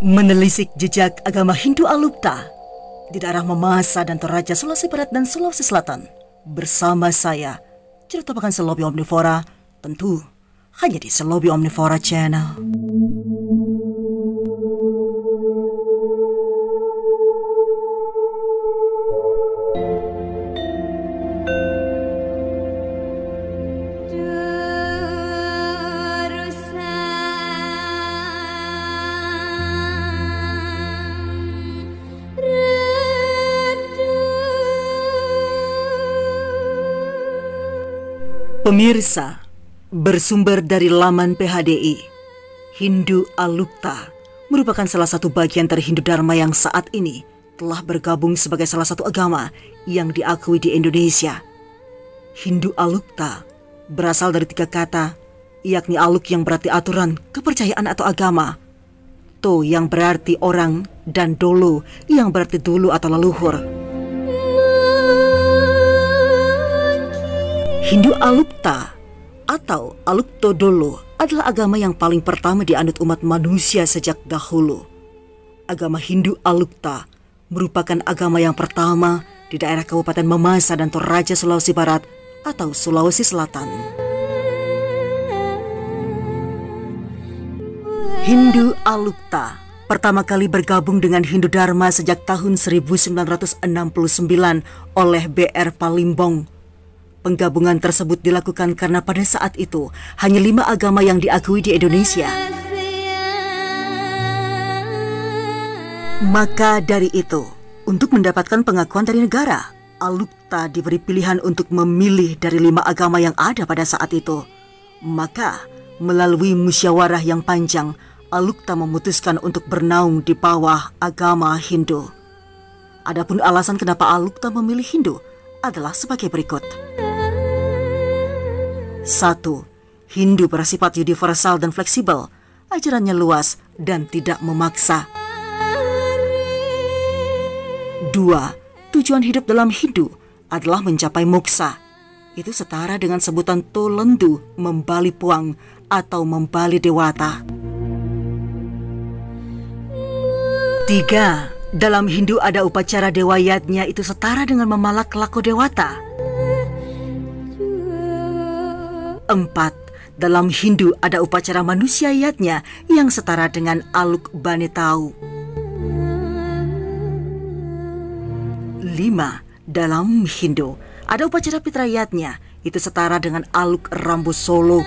Menelisik jejak agama Hindu Alukta di daerah Mamasa dan Toraja, Sulawesi Barat dan Sulawesi Selatan. Bersama saya, cerita bahkan Selobi Omnivora, tentu hanya di Selobi Omnivora Channel. Pemirsa, bersumber dari laman PHDI, Hindu Alukta merupakan salah satu bagian dari Hindu Dharma yang saat ini telah bergabung sebagai salah satu agama yang diakui di Indonesia. Hindu Alukta berasal dari 3 kata, yakni aluk yang berarti aturan, kepercayaan atau agama, to yang berarti orang, dan dolo yang berarti dulu atau leluhur. Hindu Alukta atau Alukto Dolo adalah agama yang paling pertama dianut umat manusia sejak dahulu. Agama Hindu Alukta merupakan agama yang pertama di daerah Kabupaten Mamasa dan Toraja, Sulawesi Barat atau Sulawesi Selatan. Hindu Alukta pertama kali bergabung dengan Hindu Dharma sejak tahun 1969 oleh B.R. Palimbong. Penggabungan tersebut dilakukan karena pada saat itu hanya 5 agama yang diakui di Indonesia. Maka dari itu, untuk mendapatkan pengakuan dari negara, Alukta diberi pilihan untuk memilih dari 5 agama yang ada pada saat itu. Maka, melalui musyawarah yang panjang, Alukta memutuskan untuk bernaung di bawah agama Hindu. Adapun alasan kenapa Alukta memilih Hindu adalah sebagai berikut. 1. Hindu bersifat universal dan fleksibel, ajarannya luas dan tidak memaksa. 2. Tujuan hidup dalam Hindu adalah mencapai moksa. Itu setara dengan sebutan tolendu, membali puang atau membali dewata. 3. Dalam Hindu ada upacara dewayatnya, itu setara dengan memalak lako dewata. 4. Dalam Hindu ada upacara manusiayatnya yang setara dengan aluk banetau. 5. Dalam Hindu ada upacara pitrayatnya, itu setara dengan aluk rambu solo.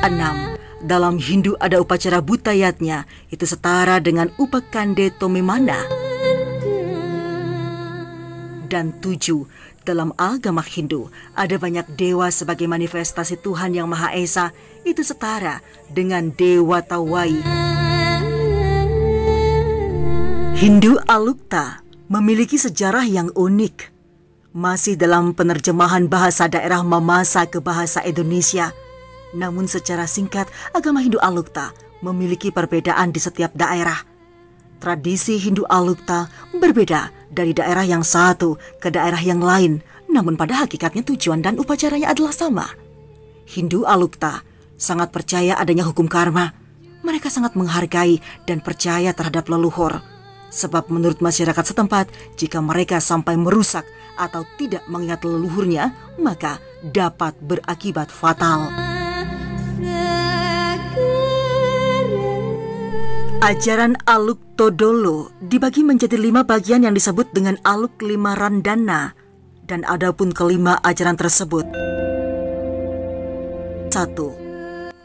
6. Dalam Hindu ada upacara butayatnya, itu setara dengan upakande tomemana. Dan 7. Dalam agama Hindu ada banyak dewa sebagai manifestasi Tuhan Yang Maha Esa, itu setara dengan Dewa Tawai. Hindu Alukta memiliki sejarah yang unik. Masih dalam penerjemahan bahasa daerah Mamasa ke bahasa Indonesia. Namun secara singkat, agama Hindu Alukta memiliki perbedaan di setiap daerah. Tradisi Hindu Alukta berbeda dari daerah yang satu ke daerah yang lain, namun pada hakikatnya tujuan dan upacaranya adalah sama. Hindu Alukta sangat percaya adanya hukum karma. Mereka sangat menghargai dan percaya terhadap leluhur. Sebab menurut masyarakat setempat, jika mereka sampai merusak atau tidak mengingat leluhurnya, maka dapat berakibat fatal. Ajaran Alukto Dolo dibagi menjadi 5 bagian yang disebut dengan Aluk Lima Randana, dan adapun kelima ajaran tersebut. 1.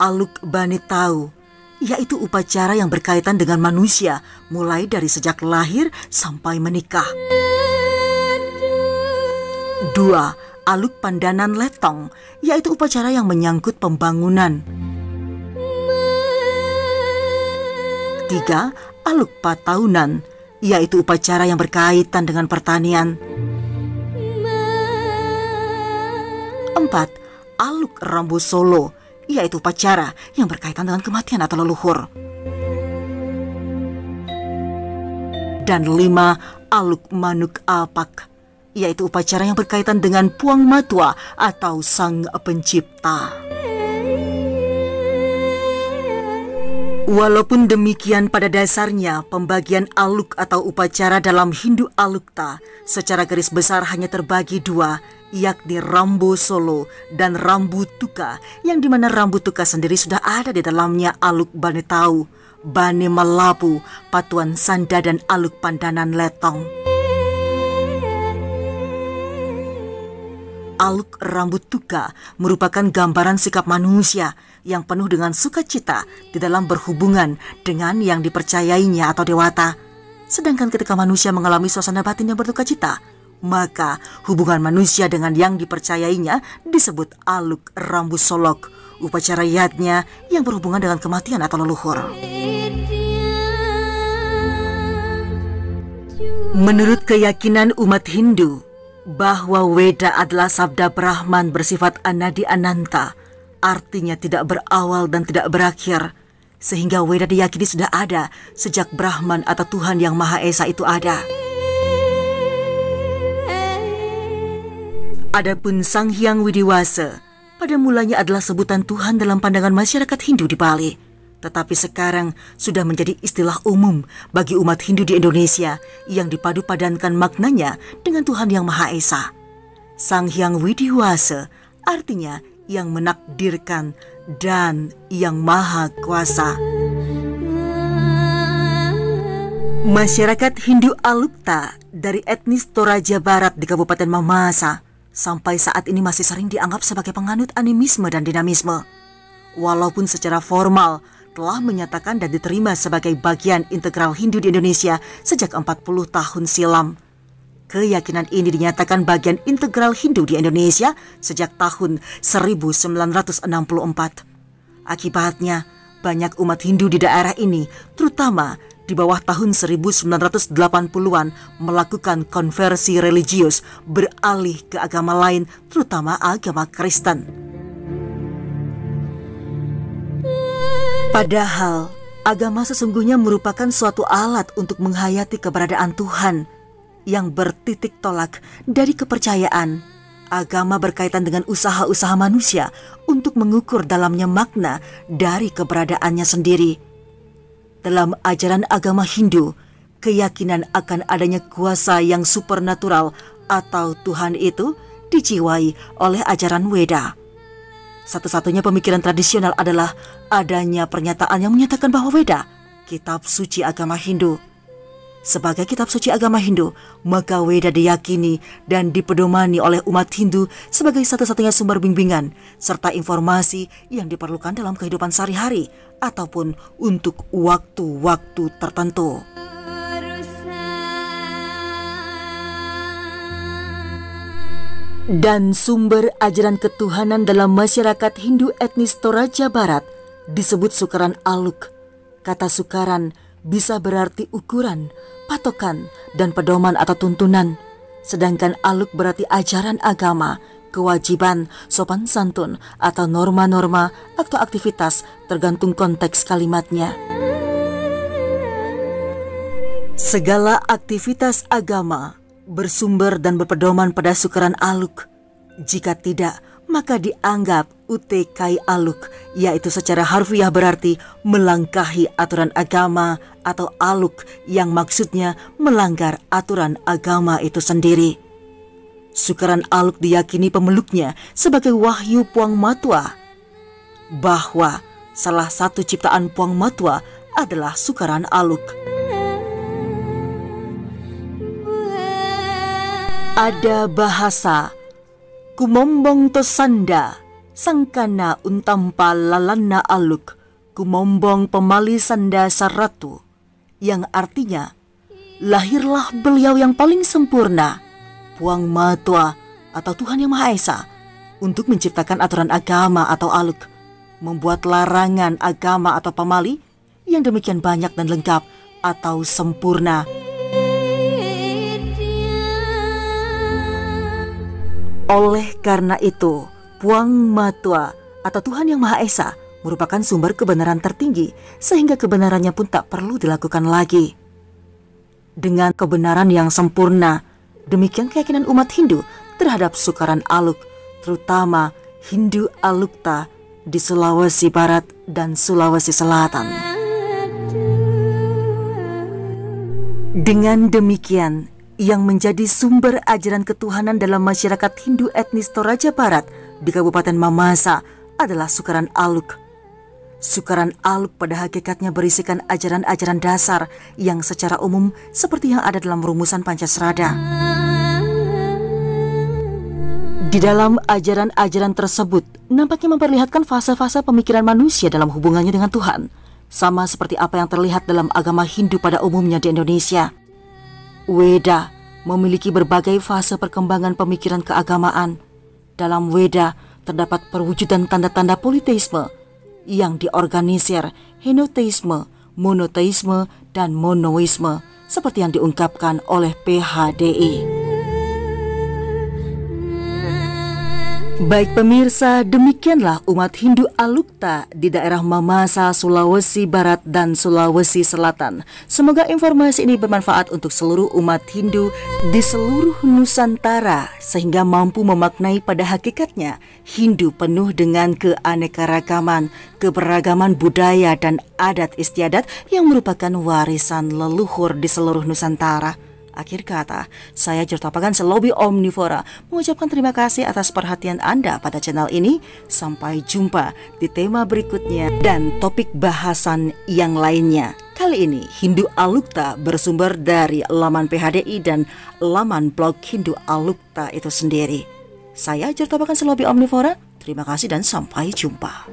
Aluk Banetau, yaitu upacara yang berkaitan dengan manusia mulai dari sejak lahir sampai menikah. 2. Aluk Pandanan Letong, yaitu upacara yang menyangkut pembangunan. 3. Aluk Pataunan, yaitu upacara yang berkaitan dengan pertanian. 4. Aluk Rambu Solo, yaitu upacara yang berkaitan dengan kematian atau leluhur. dan 5 Aluk Manuk Apak, yaitu upacara yang berkaitan dengan Puang Matua atau Sang Pencipta. Walaupun demikian, pada dasarnya pembagian aluk atau upacara dalam Hindu Alukta secara garis besar hanya terbagi 2, yakni Rambu Solo dan Rambu Tuka, yang dimana Rambu Tuka sendiri sudah ada di dalamnya Aluk Bane Tau, Bane Malapu, Patuan Sanda, dan Aluk Pandanan Letong. Aluk Rambut Tuka merupakan gambaran sikap manusia yang penuh dengan sukacita di dalam berhubungan dengan yang dipercayainya atau dewata. Sedangkan ketika manusia mengalami suasana batin yang berduka cita, maka hubungan manusia dengan yang dipercayainya disebut Aluk Rambu Solok, upacara yatnya yang berhubungan dengan kematian atau leluhur. Menurut keyakinan umat Hindu, bahwa Weda adalah sabda Brahman bersifat anadi ananta, artinya tidak berawal dan tidak berakhir, sehingga Weda diyakini sudah ada sejak Brahman atau Tuhan Yang Maha Esa itu ada. Adapun Sang Hyang Widiwasa pada mulanya adalah sebutan Tuhan dalam pandangan masyarakat Hindu di Bali, tetapi sekarang sudah menjadi istilah umum bagi umat Hindu di Indonesia yang dipadu-padankan maknanya dengan Tuhan Yang Maha Esa. Sang Hyang Widiwasa artinya yang menakdirkan dan yang maha kuasa. Masyarakat Hindu Alukta dari etnis Toraja Barat di Kabupaten Mamasa sampai saat ini masih sering dianggap sebagai penganut animisme dan dinamisme. Walaupun secara formal telah menyatakan dan diterima sebagai bagian integral Hindu di Indonesia sejak 40 tahun silam. Keyakinan ini dinyatakan bagian integral Hindu di Indonesia sejak tahun 1964. Akibatnya, banyak umat Hindu di daerah ini, terutama di bawah tahun 1980-an, melakukan konversi religius beralih ke agama lain, terutama agama Kristen. Padahal, agama sesungguhnya merupakan suatu alat untuk menghayati keberadaan Tuhan yang bertitik tolak dari kepercayaan. Agama berkaitan dengan usaha-usaha manusia untuk mengukur dalamnya makna dari keberadaannya sendiri. Dalam ajaran agama Hindu, keyakinan akan adanya kuasa yang supernatural atau Tuhan itu dijiwai oleh ajaran Weda. Satu-satunya pemikiran tradisional adalah adanya pernyataan yang menyatakan bahwa Weda, kitab suci agama Hindu. Sebagai kitab suci agama Hindu, maka Weda diyakini dan dipedomani oleh umat Hindu sebagai satu-satunya sumber bimbingan serta informasi yang diperlukan dalam kehidupan sehari-hari ataupun untuk waktu-waktu tertentu. Dan sumber ajaran ketuhanan dalam masyarakat Hindu etnis Toraja Barat disebut sukaran aluk. Kata sukaran bisa berarti ukuran, patokan, dan pedoman atau tuntunan. Sedangkan aluk berarti ajaran agama, kewajiban, sopan santun, atau norma-norma atau aktivitas tergantung konteks kalimatnya. Segala aktivitas agama bersumber dan berpedoman pada sukaran aluk. Jika tidak, maka dianggap utekai aluk, yaitu secara harfiah berarti melangkahi aturan agama, atau aluk yang maksudnya melanggar aturan agama itu sendiri. Sukaran aluk diyakini pemeluknya sebagai wahyu Puang Matua, bahwa salah satu ciptaan Puang Matua adalah sukaran aluk. Ada bahasa kumombong to sanda sangkana untampa lalana aluk kumombong pemali sanda saratu, yang artinya lahirlah beliau yang paling sempurna, Puang Matua atau Tuhan Yang Maha Esa, untuk menciptakan aturan agama atau aluk, membuat larangan agama atau pamali yang demikian banyak dan lengkap atau sempurna. Oleh karena itu, Puang Matua atau Tuhan Yang Maha Esa merupakan sumber kebenaran tertinggi, sehingga kebenarannya pun tak perlu dilakukan lagi. dengan kebenaran yang sempurna. Demikian keyakinan umat Hindu terhadap Sukaran Aluk, terutama Hindu Alukta di Sulawesi Barat dan Sulawesi Selatan. Dengan demikian, yang menjadi sumber ajaran ketuhanan dalam masyarakat Hindu etnis Toraja Barat di Kabupaten Mamasa adalah Sukaran Aluk. Sukaran Aluk pada hakikatnya berisikan ajaran-ajaran dasar yang secara umum seperti yang ada dalam rumusan Pancasrada. Di dalam ajaran-ajaran tersebut nampaknya memperlihatkan fase-fase pemikiran manusia dalam hubungannya dengan Tuhan, sama seperti apa yang terlihat dalam agama Hindu pada umumnya di Indonesia. Weda memiliki berbagai fase perkembangan pemikiran keagamaan. Dalam Weda terdapat perwujudan tanda-tanda politeisme yang diorganisir henoteisme, monoteisme, dan monoisme seperti yang diungkapkan oleh PHDI. Baik pemirsa, demikianlah umat Hindu Alukta di daerah Mamasa, Sulawesi Barat dan Sulawesi Selatan. Semoga informasi ini bermanfaat untuk seluruh umat Hindu di seluruh Nusantara sehingga mampu memaknai pada hakikatnya Hindu penuh dengan keanekaragaman, keberagaman budaya dan adat istiadat yang merupakan warisan leluhur di seluruh Nusantara. Akhir kata, saya Jertapagan Selobi Omnivora mengucapkan terima kasih atas perhatian Anda pada channel ini. Sampai jumpa di tema berikutnya dan topik bahasan yang lainnya. Kali ini Hindu Alukta bersumber dari laman PHDI dan laman blog Hindu Alukta itu sendiri. Saya Jertapagan Selobi Omnivora, terima kasih dan sampai jumpa.